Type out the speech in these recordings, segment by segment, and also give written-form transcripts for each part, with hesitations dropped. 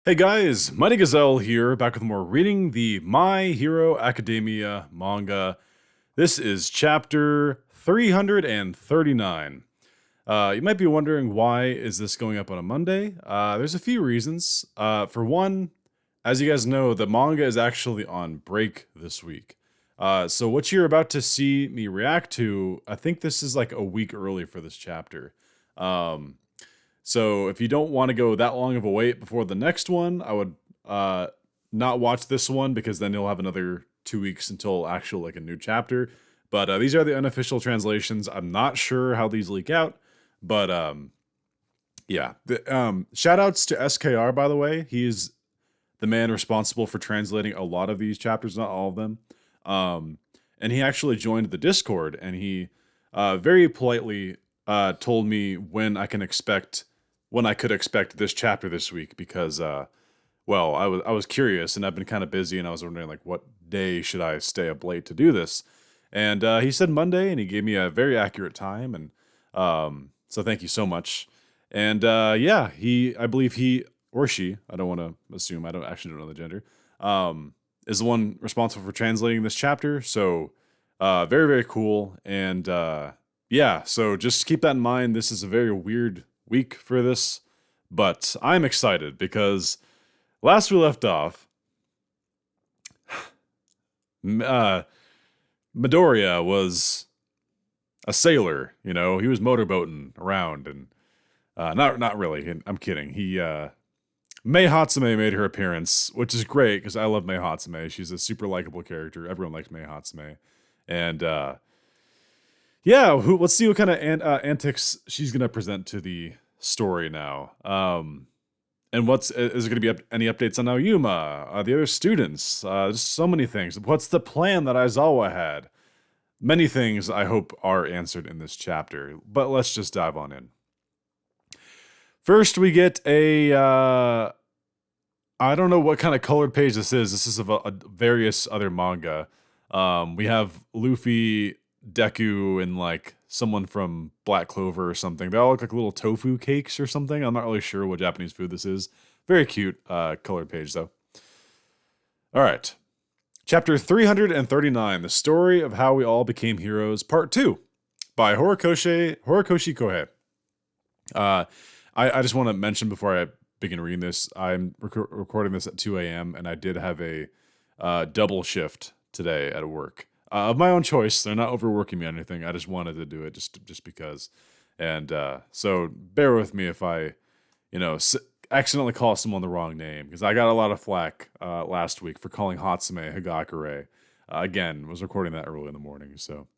Hey guys, Mighty Gazelle here, back with more reading the My Hero Academia manga. This is chapter 339. You might be wondering, why is this going up on a Monday? There's a few reasons. For one, as you guys know, the manga is actually on break this week. So what you're about to see me react to, I think this is like a week early for this chapter. So if you don't want to go that long of a wait before the next one, I would not watch this one, because then you'll have another 2 weeks until actual like a new chapter. But these are the unofficial translations. I'm not sure how these leak out, but yeah. Shout outs to SKR, by the way. He's the man responsible for translating a lot of these chapters, not all of them. And he actually joined the Discord, and he very politely told me when I could expect this chapter this week, because well, I was curious, and I've been kind of busy, and I was wondering like what day should I stay up late to do this. And he said Monday, and he gave me a very accurate time, and so thank you so much. And yeah, I believe he or she, I don't want to assume, I don't know the gender, is the one responsible for translating this chapter. So very, very cool. And yeah, so just keep that in mind. This is a very weird week for this, but I'm excited because last we left off, Midoriya was a sailor. You know, he was motorboating around, and not really. I'm kidding. Mei Hatsume made her appearance, which is great because I love Mei Hatsume. She's a super likable character. Everyone likes Mei Hatsume, and yeah, let's see what kind of antics she's gonna present to the story now. And is there gonna be any updates on Aoyama, the other students? Just so many things. What's the plan that Aizawa had? Many things I hope are answered in this chapter, but let's just dive on in. First, we get a I don't know what kind of colored page this is. This is of a various other manga. We have Luffy, Deku, and like someone from Black Clover or something. They all look like little tofu cakes or something. I'm not really sure what Japanese food this is. Very cute colored page though. All right. Chapter 339, The Story of How We All Became Heroes, Part 2, by Horikoshi Kohei. I just want to mention before I begin reading this, I'm recording this at 2 a.m. and I did have a double shift today at work. Of my own choice. They're not overworking me or anything. I just wanted to do it just because. And so bear with me if I, accidentally call someone the wrong name, because I got a lot of flack last week for calling Hatsume Hagakure. Again, was recording that early in the morning. So,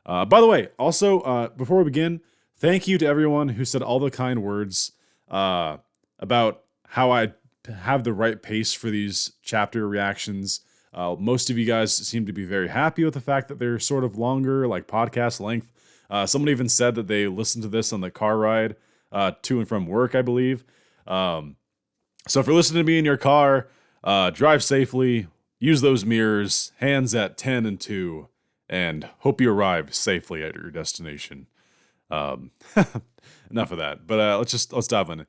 by the way, also, before we begin, thank you to everyone who said all the kind words about how I have the right pace for these chapter reactions. Most of you guys seem to be very happy with the fact that they're sort of longer, like podcast length. Someone even said that they listened to this on the car ride to and from work, I believe. So if you're listening to me in your car, drive safely, use those mirrors, hands at 10 and 2, and hope you arrive safely at your destination. Enough of that, but let's dive in.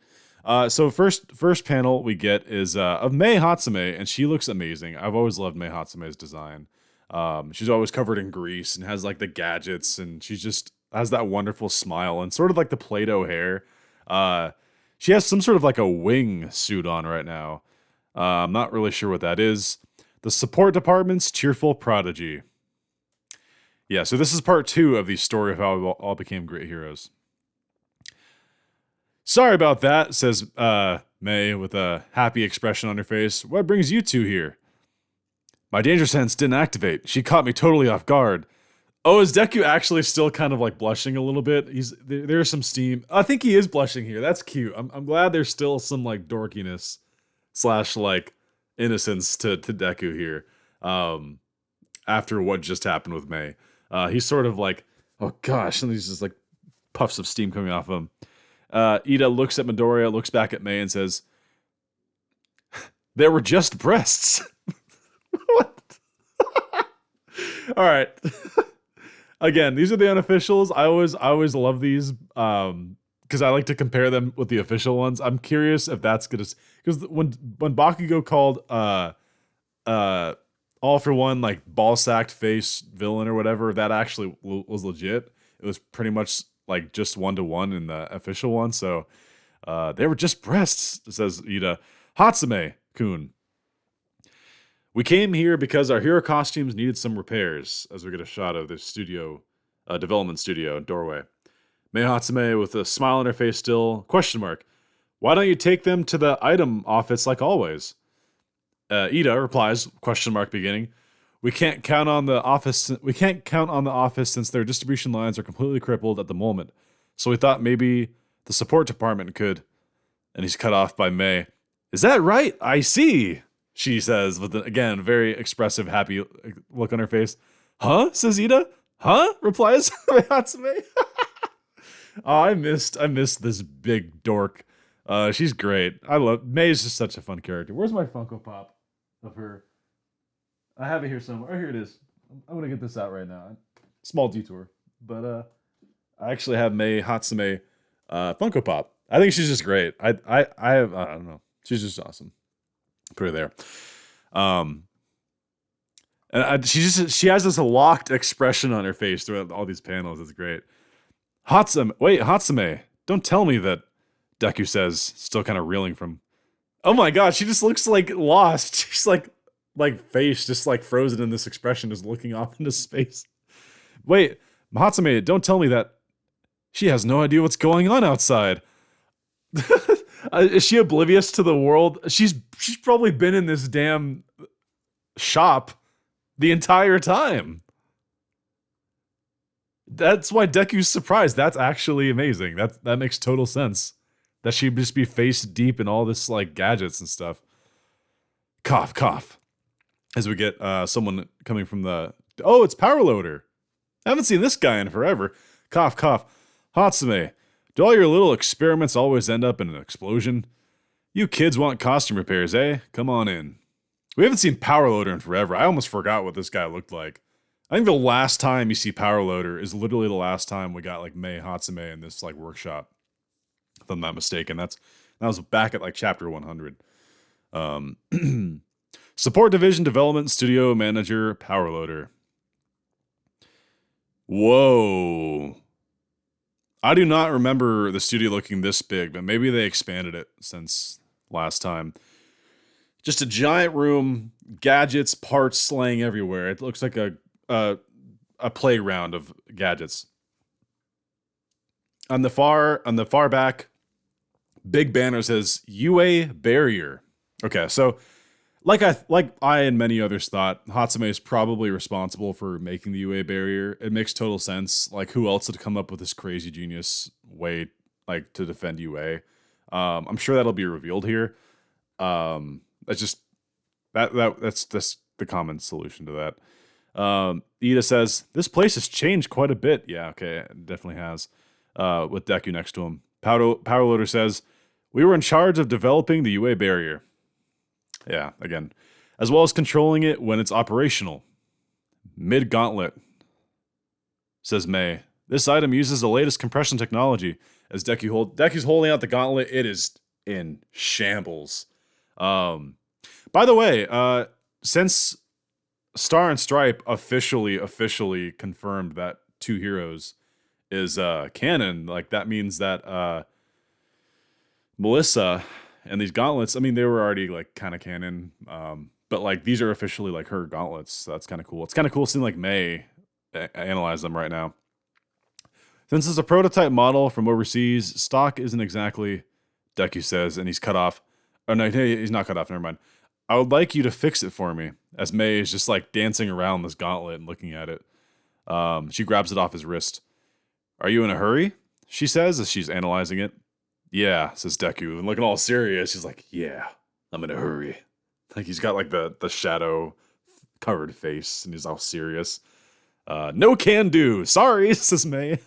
So first panel we get is of Mei Hatsume, and she looks amazing. I've always loved Mei Hatsume's design. She's always covered in grease and has like the gadgets, and she just has that wonderful smile and sort of like the Play-Doh hair. She has some sort of like a wing suit on right now. I'm not really sure what that is. The support department's cheerful prodigy. Yeah, so this is part 2 of the story of how we all became great heroes. Sorry about that, says Mei with a happy expression on her face. What brings you two here? My danger sense didn't activate. She caught me totally off guard. Oh, is Deku actually still kind of like blushing a little bit? There's some steam. I think he is blushing here. That's cute. I'm glad there's still some like dorkiness / like innocence to Deku here. After what just happened with Mei. He's sort of like, oh gosh, and he's just like puffs of steam coming off him. Ida looks at Midoriya, looks back at Mei, and says, "There were just breasts." What? All right. Again, these are the unofficials. I always love these because I like to compare them with the official ones. I'm curious if that's gonna, because when Bakugo called All For One like ball sacked face villain or whatever, that actually was legit. It was pretty much like just 1-to-1 in the official one. So they were just breasts, says Ida. Hatsume Kun. We came here because our hero costumes needed some repairs, as we get a shot of the studio, development studio doorway. Mei Hatsume with a smile on her face still. Question mark. Why don't you take them to the item office like always? Ida replies, question mark beginning. We can't count on the office. We can't count on the office since their distribution lines are completely crippled at the moment. So we thought maybe the support department could. And he's cut off by Mei. Is that right? I see, she says with, again, very expressive, happy look on her face. Huh? Says Ida. Huh? Replies Hatsume. Oh, I missed this big dork. She's great. I love Mei's just such a fun character. Where's my Funko Pop of her? I have it here somewhere. Oh, here it is. I'm gonna get this out right now. Small detour, but I actually have Mei Hatsume Funko Pop. I think she's just great. I don't know. She's just awesome. Put her there. And she has this locked expression on her face throughout all these panels. It's great. Hatsume, don't tell me that, Deku says, still kind of reeling from. Oh my god, she just looks like lost. She's like face just like frozen in this expression, just looking off into space. Wait, Hatsume, don't tell me that she has no idea what's going on outside. Is she oblivious to the world? She's probably been in this damn shop the entire time. That's why Deku's surprised. That's actually amazing. That makes total sense. That she'd just be face deep in all this like gadgets and stuff. Cough, cough. As we get someone coming from the... Oh, it's Power Loader. I haven't seen this guy in forever. Cough, cough. Hatsume, do all your little experiments always end up in an explosion? You kids want costume repairs, eh? Come on in. We haven't seen Power Loader in forever. I almost forgot what this guy looked like. I think the last time you see Power Loader is literally the last time we got like Mei Hatsume in this like workshop. If I'm not mistaken. That was back at like chapter 100. Support Division Development Studio Manager Power Loader. Whoa. I do not remember the studio looking this big, but maybe they expanded it since last time. Just a giant room, gadgets, parts laying everywhere. It looks like a playground of gadgets. On the far back, big banner says UA barrier. Okay, so like I and many others thought, Hatsume is probably responsible for making the UA barrier. It makes total sense. Like, who else would come up with this crazy genius way like to defend UA? I'm sure that'll be revealed here. That's just that's the common solution to that. Ida says, this place has changed quite a bit. Yeah, okay, it definitely has. With Deku next to him. Power Loader says, we were in charge of developing the UA barrier. Yeah, again. As well as controlling it when it's operational. Mid-gauntlet, says Mei. This item uses the latest compression technology. As Deku's holding out the gauntlet, it is in shambles. By the way, since Star and Stripe officially confirmed that Two Heroes is canon, like that means that Melissa and these gauntlets, I mean, they were already like kind of canon, but like these are officially like her gauntlets, so that's kind of cool. It's kind of cool seeing like Mei analyze them right now. Since it's a prototype model from overseas, stock isn't exactly, Deku says, and he's cut off. Oh no, he's not cut off, never mind. I would like you to fix it for me, as Mei is just like dancing around this gauntlet and looking at it. She grabs it off his wrist. Are you in a hurry? She says as she's analyzing it. Yeah, says Deku, and looking all serious. She's like, yeah, I'm in a hurry. Like he's got like the shadow covered face, and he's all serious. No can do. Sorry, says Mei.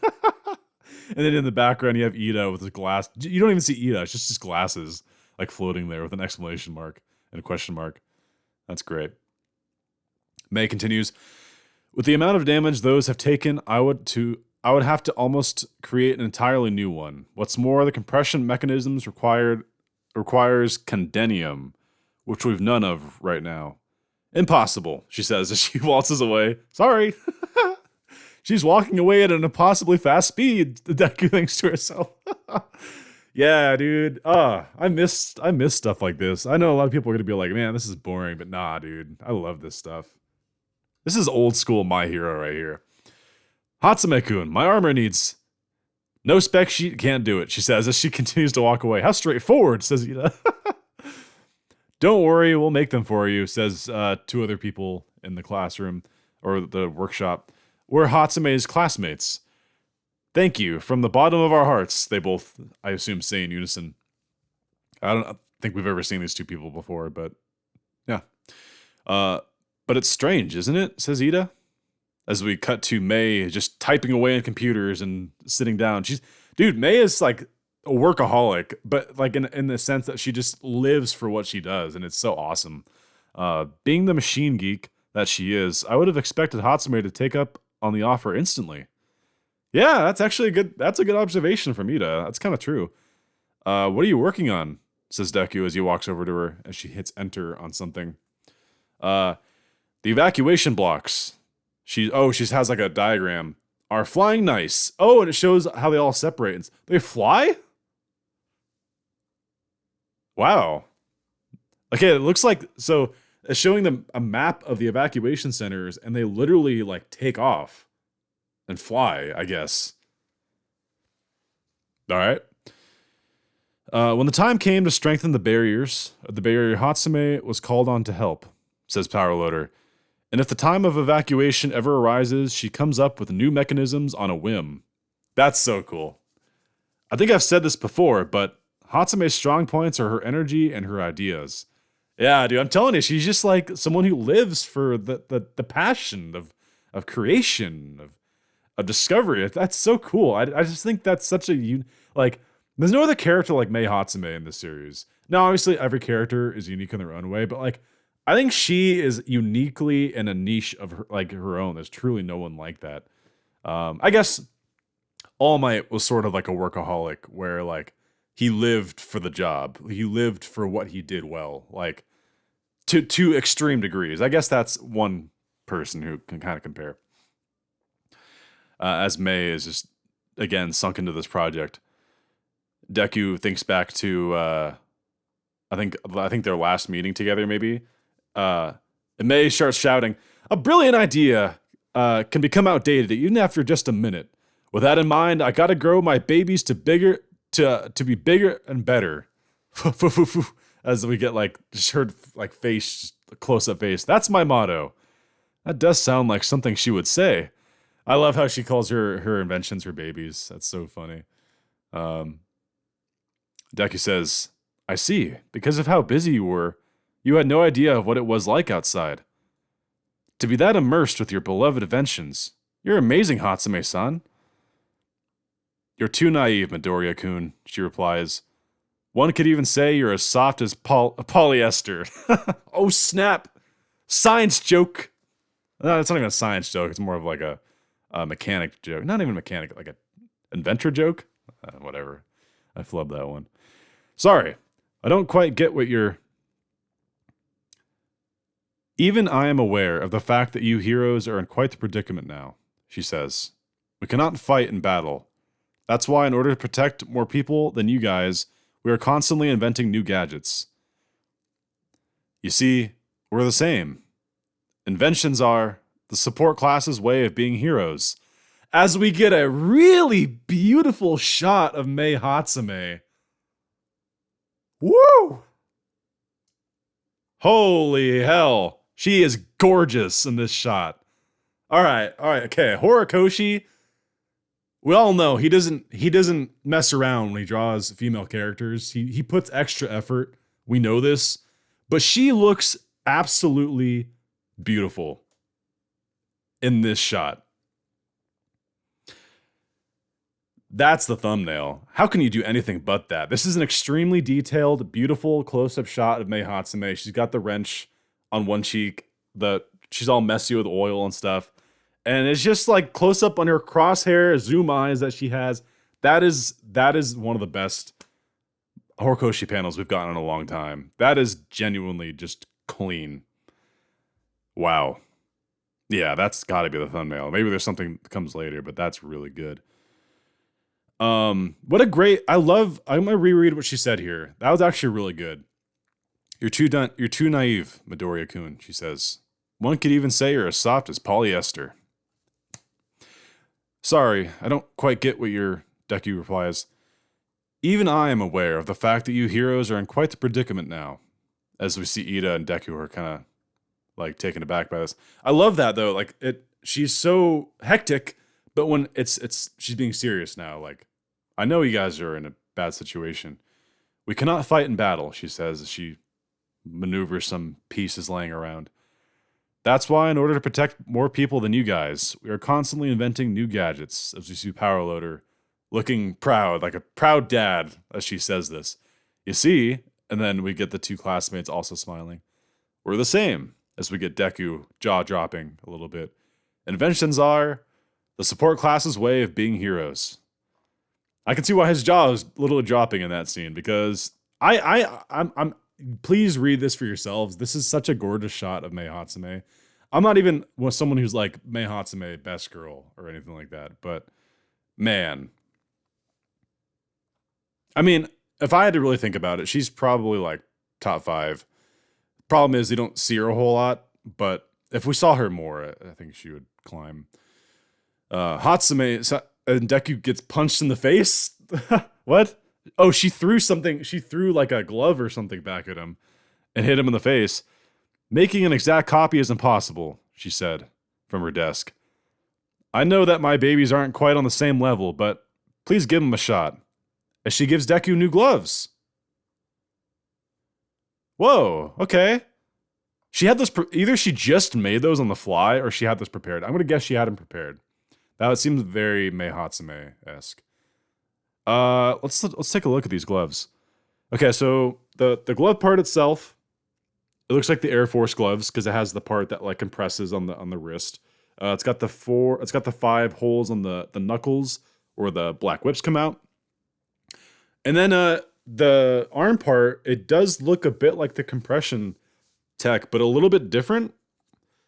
And then in the background, you have Ida with his glass. You don't even see Ida. It's just his glasses like floating there with an exclamation mark and a question mark. That's great. Mei continues, with the amount of damage those have taken, I would I would have to almost create an entirely new one. What's more, the compression mechanisms requires condenium, which we've none of right now. Impossible, she says as she waltzes away. Sorry. She's walking away at an impossibly fast speed, Deku thinks to herself. Yeah, dude. I miss stuff like this. I know a lot of people are gonna be like, man, this is boring, but nah, dude. I love this stuff. This is old school My Hero right here. Hatsume-kun, my armor needs no spec sheet, can't do it, she says as she continues to walk away. How straightforward, says Ida. Don't worry, we'll make them for you, says two other people in the classroom, or the workshop. We're Hatsume's classmates. Thank you, from the bottom of our hearts, they both, I assume, say in unison. I don't think we've ever seen these two people before, but yeah. But it's strange, isn't it, says Ida, as we cut to Mei just typing away on computers and sitting down. Dude, Mei is like a workaholic, but like in the sense that she just lives for what she does, and it's so awesome. Being the machine geek that she is, I would have expected Hatsume to take up on the offer instantly. Yeah, that's actually a good observation from Ida. That's kind of true. What are you working on? Says Deku as he walks over to her as she hits enter on something. The evacuation blocks. She has like a diagram. Are flying nice. Oh, and it shows how they all separate. They fly? Wow. Okay, it looks like, so it's showing them a map of the evacuation centers, and they literally like take off and fly, I guess. All right. When the time came to strengthen the barrier, Hatsume was called on to help, says Power Loader. And if the time of evacuation ever arises, she comes up with new mechanisms on a whim. That's so cool. I think I've said this before, but Hatsume's strong points are her energy and her ideas. Yeah, dude, I'm telling you, she's just like someone who lives for the passion of creation, of discovery. That's so cool. I just think that's such a, like, there's no other character like Mei Hatsume in this series. Now, obviously, every character is unique in their own way, but like, I think she is uniquely in a niche of her own. There's truly no one like that. I guess All Might was sort of like a workaholic where like he lived for the job. He lived for what he did well, like to extreme degrees. I guess that's one person who can kind of compare. As Mei is just, again, sunk into this project. Deku thinks back to, I think their last meeting together, maybe. And Mei starts shouting, "A brilliant idea can become outdated even after just a minute. With that in mind, I gotta grow my babies to be bigger and better." As we get like just heard like face, close up face. That's my motto. That does sound like something she would say. I love how she calls her inventions her babies. That's so funny. Deku says, "I see. Because of how busy you were, you had no idea of what it was like outside. To be that immersed with your beloved inventions. You're amazing, Hatsume-san." "You're too naive, Midoriya-kun," she replies. "One could even say you're as soft as polyester." Oh, snap. Science joke. No, it's not even a science joke. It's more of like a mechanic joke. Not even mechanic, like an inventor joke. Whatever. I flubbed that one. Sorry. I don't quite get what you're... "Even I am aware of the fact that you heroes are in quite the predicament now," she says. "We cannot fight in battle. That's why in order to protect more people than you guys, we are constantly inventing new gadgets. You see, we're the same. Inventions are the support class's way of being heroes." As we get a really beautiful shot of Mei Hatsume. Woo! Holy hell. She is gorgeous in this shot. All right, okay. Horikoshi, we all know he doesn't mess around when he draws female characters. He puts extra effort. We know this. But she looks absolutely beautiful in this shot. That's the thumbnail. How can you do anything but that? This is an extremely detailed, beautiful close-up shot of Mei Hatsume. She's got the wrench on one cheek. She's all messy with oil and stuff. And it's just like close up on her crosshair, zoom eyes that she has. That is one of the best Horikoshi panels we've gotten in a long time. That is genuinely just clean. Wow. Yeah, that's got to be the thumbnail. Maybe there's something that comes later, but that's really good. What a great. I'm gonna reread what she said here. That was actually really good. You're too naive, Midoriya-kun, she says. One could even say you're as soft as polyester. Sorry, I don't quite get what Deku replies. Even I am aware of the fact that you heroes are in quite the predicament now. As we see Ida and Deku are kind of like taken aback by this. I love that though. Like she's so hectic, but when she's being serious now. Like, I know you guys are in a bad situation. We cannot fight in battle, she says as she maneuvers some pieces laying around. That's why, in order to protect more people than you guys, we are constantly inventing new gadgets, as we see Power Loader looking proud, like a proud dad, as she says this. You see, and then we get the two classmates also smiling. We're the same, as we get Deku jaw-dropping a little bit. Inventions are the support class's way of being heroes. I can see why his jaw is literally dropping in that scene, because I'm please read this for yourselves. This is such a gorgeous shot of Mei Hatsume. I'm not even someone who's like Mei Hatsume best girl or anything like that, but man. I mean, if I had to really think about it, she's probably like top 5. Problem is, you don't see her a whole lot, but if we saw her more, I think she would climb. Hatsume, and Deku gets punched in the face? What? Oh, she threw something. She threw like a glove or something back at him and hit him in the face. Making an exact copy is impossible, she said from her desk. I know that my babies aren't quite on the same level, but please give them a shot. As she gives Deku new gloves. Whoa, okay. She had this, either she just made those on the fly or she had this prepared. I'm going to guess she had them prepared. That seems very Mei Hatsume-esque. Let's take a look at these gloves. Okay, so the glove part itself, it looks like the Air Force gloves because it has the part that like compresses on the wrist. It's got the 5 holes on the knuckles where the black whips come out. And then the arm part, it does look a bit like the compression tech, but a little bit different.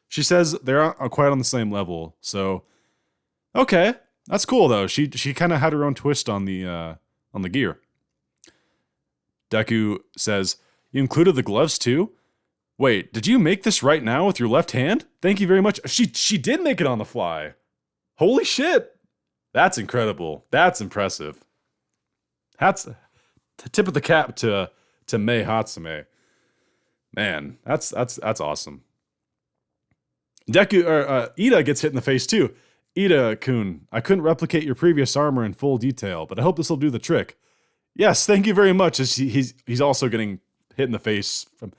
She says they're not quite on the same level. So, okay, that's cool though. She kind of had her own twist on the gear. Deku says, "You included the gloves too? Wait, did you make this right now with your left hand? Thank you very much." She did make it on the fly. Holy shit. That's incredible. That's impressive. That's the tip of the cap to Mei Hatsume. Man, that's awesome. Ida gets hit in the face too. Ida-kun, I couldn't replicate your previous armor in full detail, but I hope this will do the trick. Yes, thank you very much. As he's also getting hit in the face from,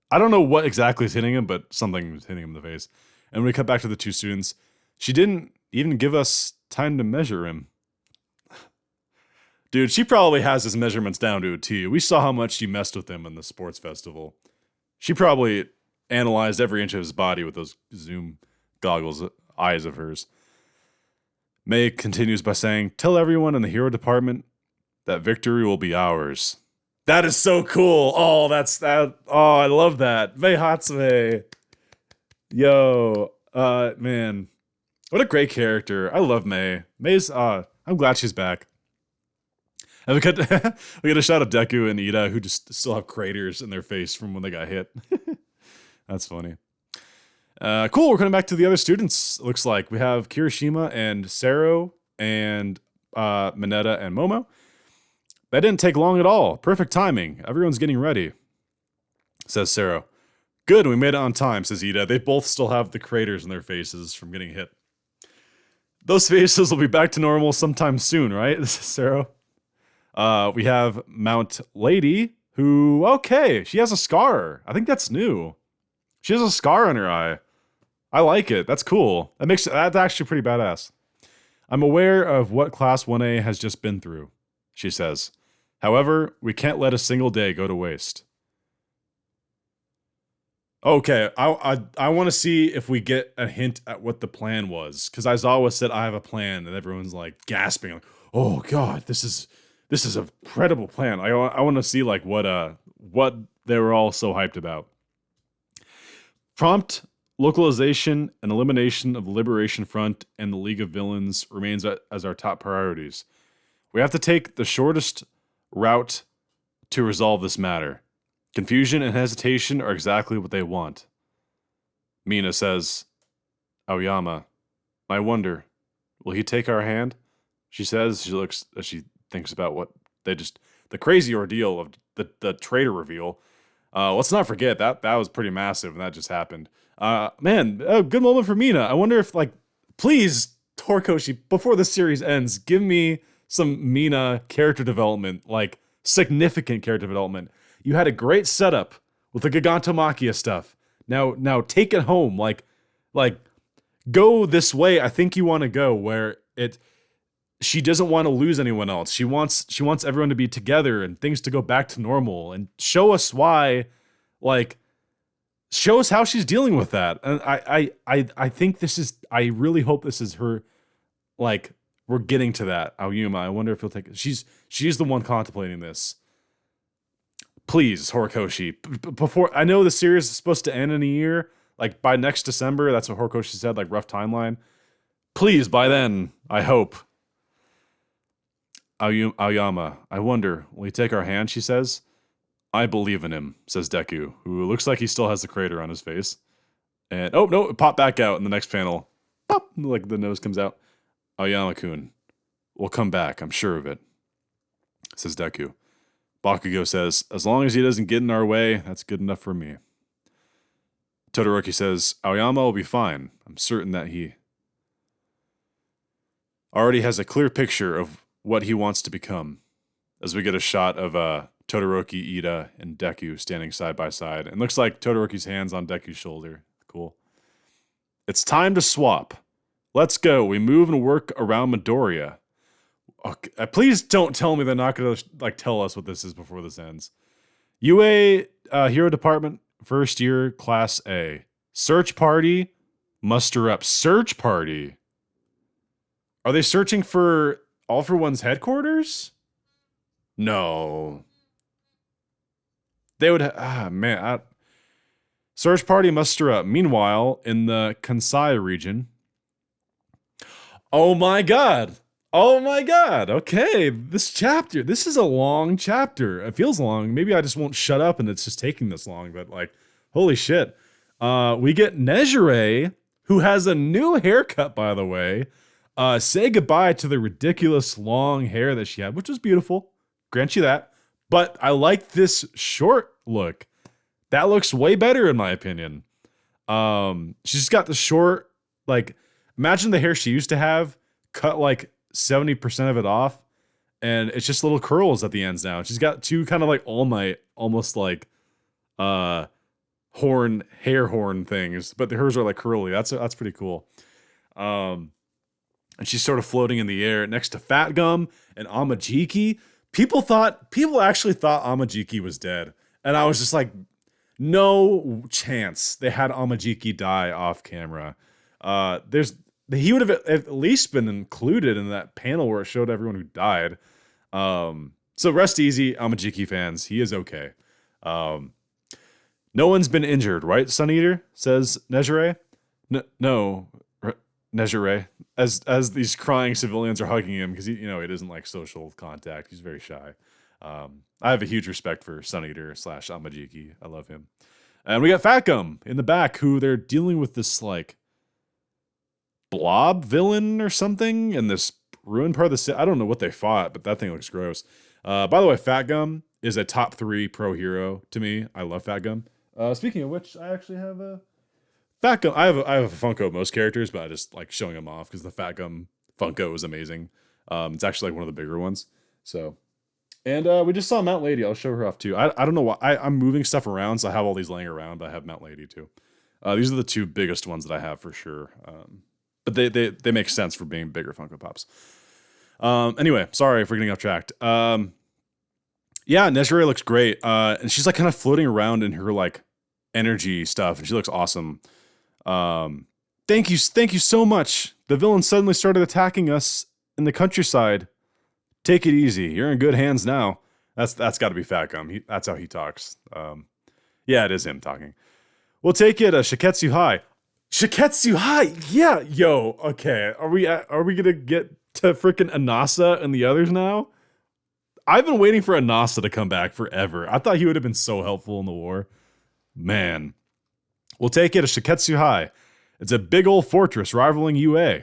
I don't know what exactly is hitting him, but something is hitting him in the face. And when we cut back to the two students, she didn't even give us time to measure him. Dude, she probably has his measurements down to a T. We saw how much she messed with him in the sports festival. She probably analyzed every inch of his body with those zoom goggles eyes of hers. Mei continues by saying, "Tell everyone in the hero department that victory will be ours." That is so cool. Oh, oh, I love that. Mei Hatsume. Yo, man. What a great character. I love Mei. I'm glad she's back. And we get a shot of Deku and Ida who just still have craters in their face from when they got hit. That's funny. Cool, we're coming back to the other students, looks like. We have Kirishima and Sero and Mineta and Momo. That didn't take long at all. Perfect timing. Everyone's getting ready, says Sero. Good, we made it on time, says Ida. They both still have the craters in their faces from getting hit. Those faces will be back to normal sometime soon, right? This is Sero. We have Mount Lady, who, okay, she has a scar. I think that's new. She has a scar on her eye. I like it. That's cool. That's actually pretty badass. I'm aware of what Class 1A has just been through, she says. However, we can't let a single day go to waste. Okay, I want to see if we get a hint at what the plan was, because Aizawa said I have a plan, and everyone's like gasping, like, "Oh God, this is a credible plan." I want to see like what they were all so hyped about. Prompt localization and elimination of the Liberation Front and the League of Villains remains as our top priorities. We have to take the shortest route to resolve this matter. Confusion and hesitation are exactly what they want. Mina says, Aoyama, I wonder, will he take our hand? She says, she looks as she thinks about what the crazy ordeal of the traitor reveal. Let's not forget that was pretty massive and that just happened. Man, a good moment for Mina. I wonder if, like, please, Horikoshi, before the series ends, give me some Mina character development, like significant character development. You had a great setup with the Gigantomachia stuff. Now take it home. Like go this way. I think you want to go where she doesn't want to lose anyone else. She wants everyone to be together and things to go back to normal, and show us why, like, show us how she's dealing with that. And I think I really hope this is her, like, we're getting to that. Aoyama, I wonder if he'll take it. She's the one contemplating this. Please, Horikoshi, before, I know the series is supposed to end in a year, like by next December. That's what Horikoshi said, like rough timeline. Please, by then, I hope. Aoyama, I wonder, will he take our hand, she says. I believe in him, says Deku, who looks like he still has the crater on his face. And, oh, no, it popped back out in the next panel. Pop, like the nose comes out. Aoyama-kun, we'll come back, I'm sure of it, says Deku. Bakugo says, as long as he doesn't get in our way, that's good enough for me. Todoroki says, Aoyama will be fine. I'm certain that he already has a clear picture of what he wants to become. As we get a shot of Todoroki, Ida, and Deku standing side by side. And looks like Todoroki's hand's on Deku's shoulder. Cool. It's time to swap. Let's go. We move and work around Midoriya. Okay, please don't tell me they're not going to, like, tell us what this is before this ends. UA Hero Department, first year, Class A. Search party, muster up. Search party? Are they searching for All For One's headquarters? No. They would, search party, muster up. Meanwhile, in the Kansai region. Oh my god. Oh my god. Okay, this is a long chapter. It feels long. Maybe I just won't shut up and it's just taking this long, but, like, holy shit. We get Nejire, who has a new haircut, by the way. Say goodbye to the ridiculous long hair that she had, which was beautiful. Grant you that. But I like this short look. That looks way better in my opinion. She's got the short, like, imagine the hair she used to have, cut like 70% of it off, and it's just little curls at the ends now. She's got two kind of like All Might, almost like hair horn things, but hers are like curly. That's pretty cool. And she's sort of floating in the air next to Fat Gum and Amajiki. People actually thought Amajiki was dead, and I was just like, no chance they had Amajiki die off camera. He would have at least been included in that panel where it showed everyone who died. So rest easy, Amajiki fans. He is okay. No one's been injured, right, Sun Eater? Says Nejire. No, Nejire. As these crying civilians are hugging him because he doesn't like social contact. He's very shy. I have a huge respect for Sun Eater / Amajiki. I love him. And we got Fat Gum in the back, who they're dealing with this, like, blob villain or something in this ruined part of the city. I don't know what they fought, but that thing looks gross. By the way, Fat Gum is a top 3 pro hero to me. I love Fat Gum. Speaking of which, I actually have a Fat Gum. I have a Funko of most characters, but I just like showing them off because the Fat Gum Funko is amazing. It's actually like one of the bigger ones. So, and we just saw Mount Lady. I'll show her off too. I don't know why I'm moving stuff around, so I have all these laying around, but I have Mount Lady too. These are the 2 biggest ones that I have for sure. But they make sense for being bigger Funko Pops. Anyway, sorry for getting off track. Yeah, Nejire looks great. And she's like kind of floating around in her like energy stuff, and she looks awesome. Thank you so much. The villain suddenly started attacking us in the countryside. Take it easy. You're in good hands now. That's got to be Fat Gum. That's how he talks. Yeah, it is him talking. We'll take it. Shiketsu High. Shiketsu High. Yeah, yo. Okay, are we gonna get to freaking Anasa and the others now? I've been waiting for Anasa to come back forever. I thought he would have been so helpful in the war. Man. We'll take it. Shiketsu High. It's a big old fortress rivaling UA.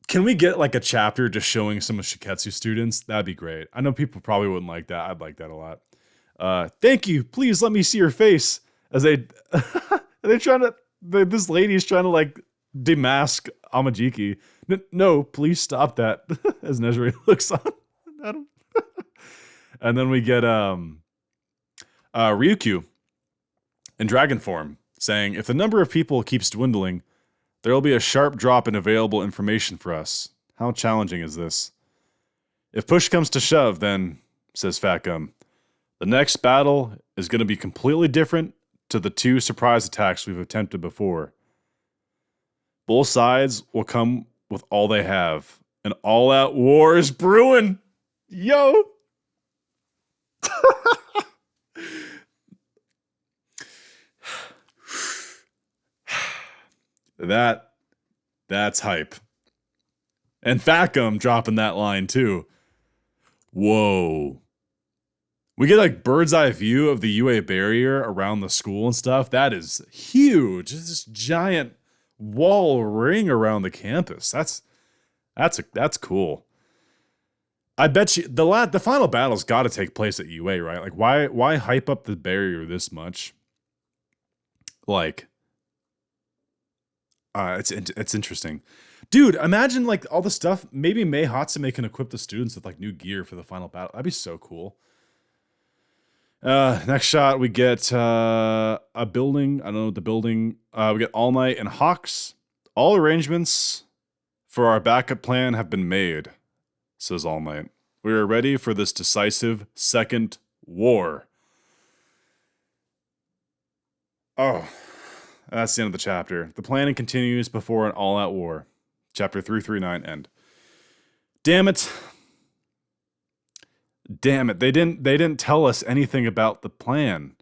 Can we get like a chapter just showing some of Shiketsu students? That'd be great. I know people probably wouldn't like that. I'd like that a lot. Thank you. Please let me see your face. As they're trying to, this lady is trying to like demask Amajiki. No, please stop that. As Nezri looks on at him. And then we get Ryukyu in dragon form saying, if the number of people keeps dwindling, there will be a sharp drop in available information for us. How challenging is this? If push comes to shove, then, says Fat Gum, the next battle is going to be completely different to the 2 surprise attacks we've attempted before. Both sides will come with all they have. An all-out war is brewing. Yo! That's hype. And Fat Gum dropping that line too. Whoa. We get like bird's eye view of the UA barrier around the school and stuff. That is huge. It's this giant wall ring around the campus. That's cool. I bet you the final battle's got to take place at UA, right? Like why hype up the barrier this much? Like it's interesting. Dude, imagine like all the stuff. Maybe Mei Hatsume can equip the students with like new gear for the final battle. That'd be so cool. Next shot, we get a building. I don't know what the building. We get All Might and Hawks. All arrangements for our backup plan have been made, says All Might. We are ready for this decisive second war. Oh, that's the end of the chapter. The planning continues before an all-out war. Chapter 339 end. Damn it. Damn it. They didn't tell us anything about the plan.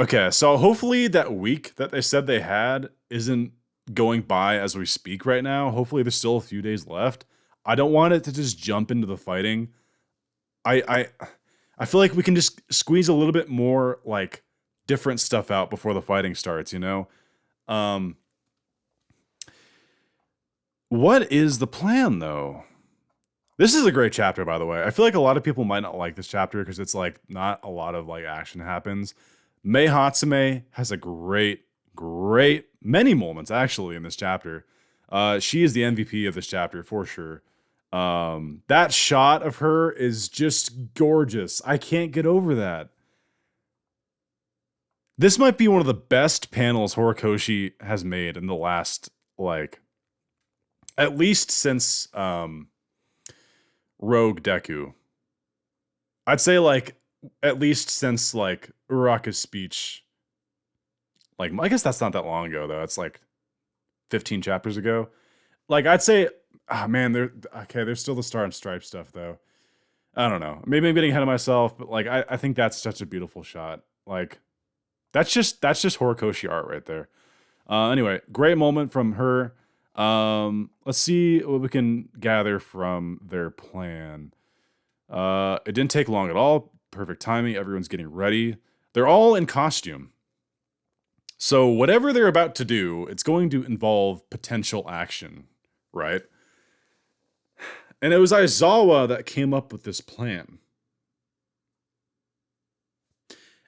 Okay, so hopefully that week that they said they had isn't going by as we speak right now. Hopefully there's still a few days left. I don't want it to just jump into the fighting. I feel like we can just squeeze a little bit more like different stuff out before the fighting starts, you know? What is the plan, though? This is a great chapter, by the way. I feel like a lot of people might not like this chapter because it's like not a lot of like action happens. Mei Hatsume has a great many moments actually in this chapter. She is the MVP of this chapter for sure. That shot of her is just gorgeous. I can't get over that. This might be one of the best panels Horikoshi has made in the last, like, at least since Rogue Deku. I'd say, like, at least since, like, Uraraka's speech. Like, I guess that's not that long ago, though. It's, like, 15 chapters ago. Like, I'd say, man, there's still the Star and Stripe stuff, though. I don't know. Maybe I'm getting ahead of myself, but, like, I think that's such a beautiful shot. Like, that's just Horikoshi art right there. Anyway, great moment from her. Let's see what we can gather from their plan. It didn't take long at all. Perfect timing. Everyone's getting ready. They're all in costume. So whatever they're about to do, it's going to involve potential action, right? And it was Aizawa that came up with this plan.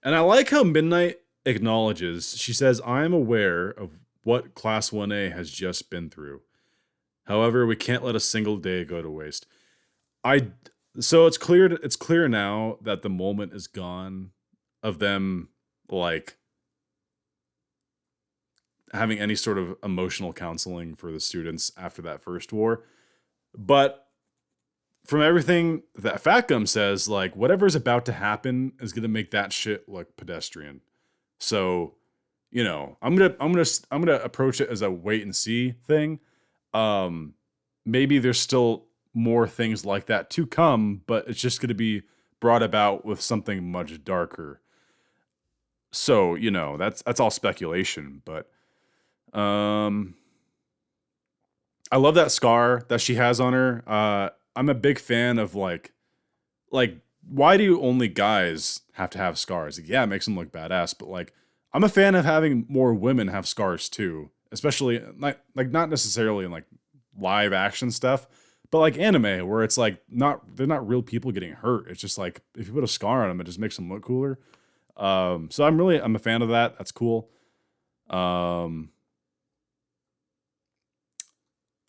And I like how Midnight acknowledges, she says, I am aware of what Class 1A has just been through. However, we can't let a single day go to waste. So it's clear now that the moment is gone of them, like, having any sort of emotional counseling for the students after that first war. But from everything that Fat Gum says, like whatever's about to happen is gonna make that shit look pedestrian. So, I'm gonna approach it as a wait and see thing. Um, Maybe there's still more things like that to come, but it's just gonna be brought about with something much darker. So, that's all speculation, but um I love that scar that she has on her. I'm a big fan of like why do only guys have to have scars? Like, yeah, it makes them look badass, but like I'm a fan of having more women have scars too, especially like not necessarily in like live action stuff, but like anime where it's like they're not real people getting hurt. It's just like if you put a scar on them, it just makes them look cooler. So I'm a fan of that. That's cool. Um,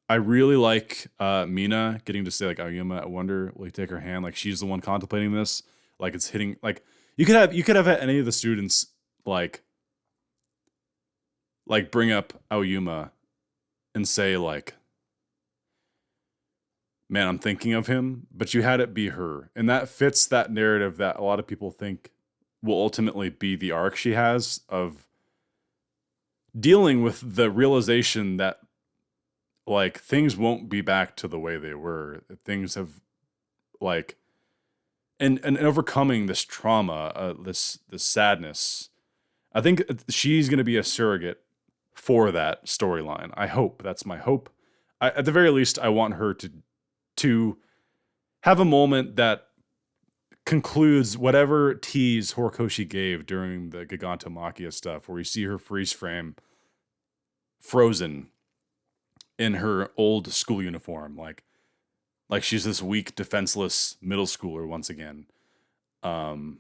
I really like Mina getting to say like Ayuma. I wonder will he take her hand? Like she's the one contemplating this. Like it's hitting. Like you could have any of the students like bring up Aoyuma and say like, man, I'm thinking of him, but you had it be her, and that fits that narrative that a lot of people think will ultimately be the arc she has of dealing with the realization that like things won't be back to the way they were. Things have like and overcoming this trauma, this sadness. I think she's going to be a surrogate for that storyline. I hope that's my hope. At the very least, I want her to have a moment that concludes whatever tease Horikoshi gave during the Gigantomachia stuff, where you see her freeze frame frozen in her old school uniform, like she's this weak, defenseless middle schooler once again. Um,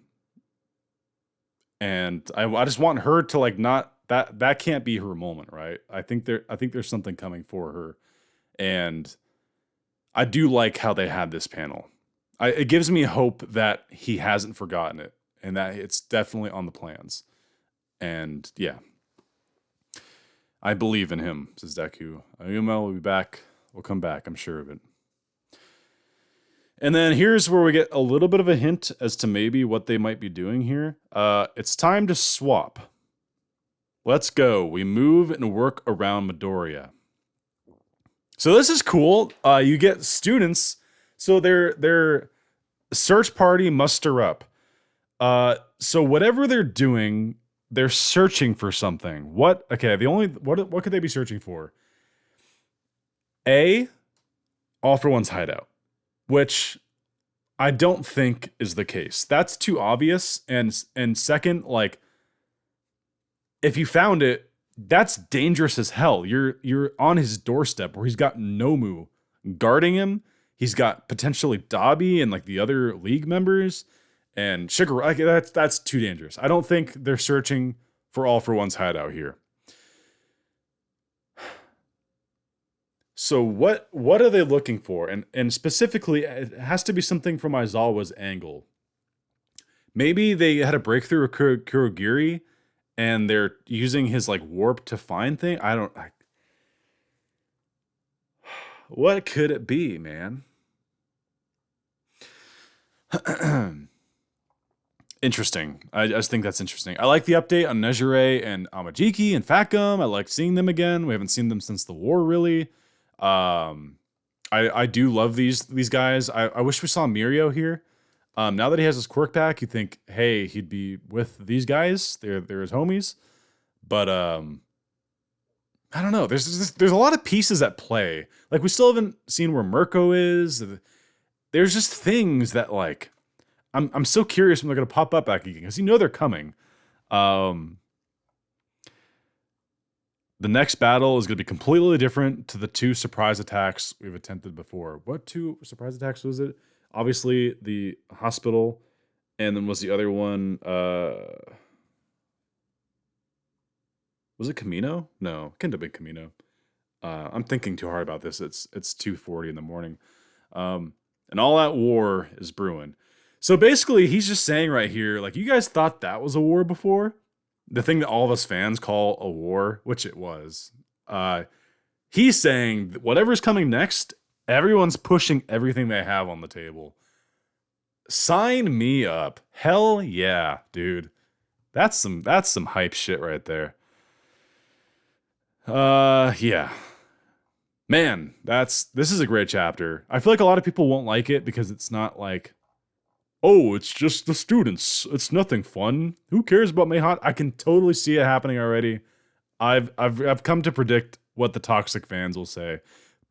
and I just want her to like not that can't be her moment, right? I think there's something coming for her, and I do like how they had this panel. It gives me hope that he hasn't forgotten it and that it's definitely on the plans. And yeah, I believe in him, says Deku. Ayuma will be back. We'll come back, I'm sure of it. And then here's where we get a little bit of a hint as to maybe what they might be doing here. It's time to swap. Let's go. We move and work around Midoriya. So this is cool. You get students. So their search party muster up. So whatever they're doing, they're searching for something. What? Okay. What could they be searching for? All for One's hideout, which I don't think is the case. That's too obvious. And second, like if you found it, that's dangerous as hell. You're on his doorstep where he's got Nomu guarding him. He's got potentially Dabi and like the other league members and Shigaraki. That's too dangerous. I don't think they're searching for All for One's hideout here. So what are they looking for? And specifically, it has to be something from Aizawa's angle. Maybe they had a breakthrough with Kurogiri, and they're using his like warp to find things. What could it be, man? Interesting. I just think that's interesting. I like the update on Nejire and Amajiki and Fatgum. I like seeing them again. We haven't seen them since the war, really. I do love these guys. I wish we saw Mirio here. Now that he has his quirk back, you think, hey, he'd be with these guys. They're his homies. But I don't know. There's a lot of pieces at play. Like we still haven't seen where Mirko is. There's just things that like I'm so curious when they're gonna pop up back again because they're coming. The next battle is going to be completely different to the two surprise attacks we've attempted before. What two surprise attacks was it? Obviously, the hospital, and then was the other one, was it Camino? No, it couldn't have been Camino. I'm thinking too hard about this. It's 2:40 in the morning. And all that war is brewing. So basically, he's just saying right here, like, you guys thought that was a war before? The thing that all of us fans call a war, which it was. He's saying whatever's coming next, Everyone's pushing everything they have on the table. Sign me up. Hell yeah, dude. That's some hype shit right there. Yeah. Man, this is a great chapter. I feel like a lot of people won't like it because it's not like, oh, it's just the students. It's nothing fun. Who cares about Mei Hatsume? I can totally see it happening already. I've come to predict what the toxic fans will say.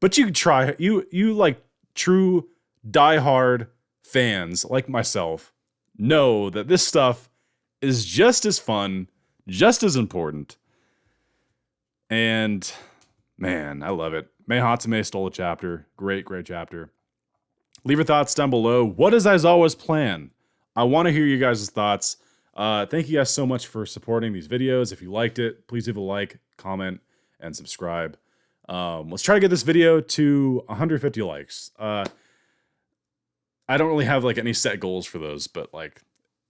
But you try, you like true diehard fans like myself know that this stuff is just as fun, just as important. And man, I love it. Mei Hatsume stole a chapter. Great chapter. Leave your thoughts down below. What is Aizawa's plan? I want to hear you guys' thoughts. Thank you guys so much for supporting these videos. If you liked it, please leave a like, comment, and subscribe. Let's try to get this video to 150 likes. I don't really have like any set goals for those, but like,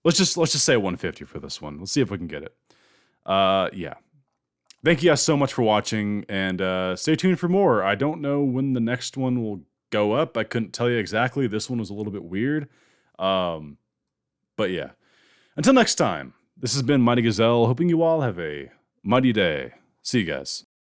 let's just say 150 for this one. Let's see if we can get it. Yeah. Thank you guys so much for watching, and stay tuned for more. I don't know when the next one will go up. I couldn't tell you exactly. This one was a little bit weird. But yeah. Until next time, this has been Mighty Gazelle, hoping you all have a mighty day. See you guys.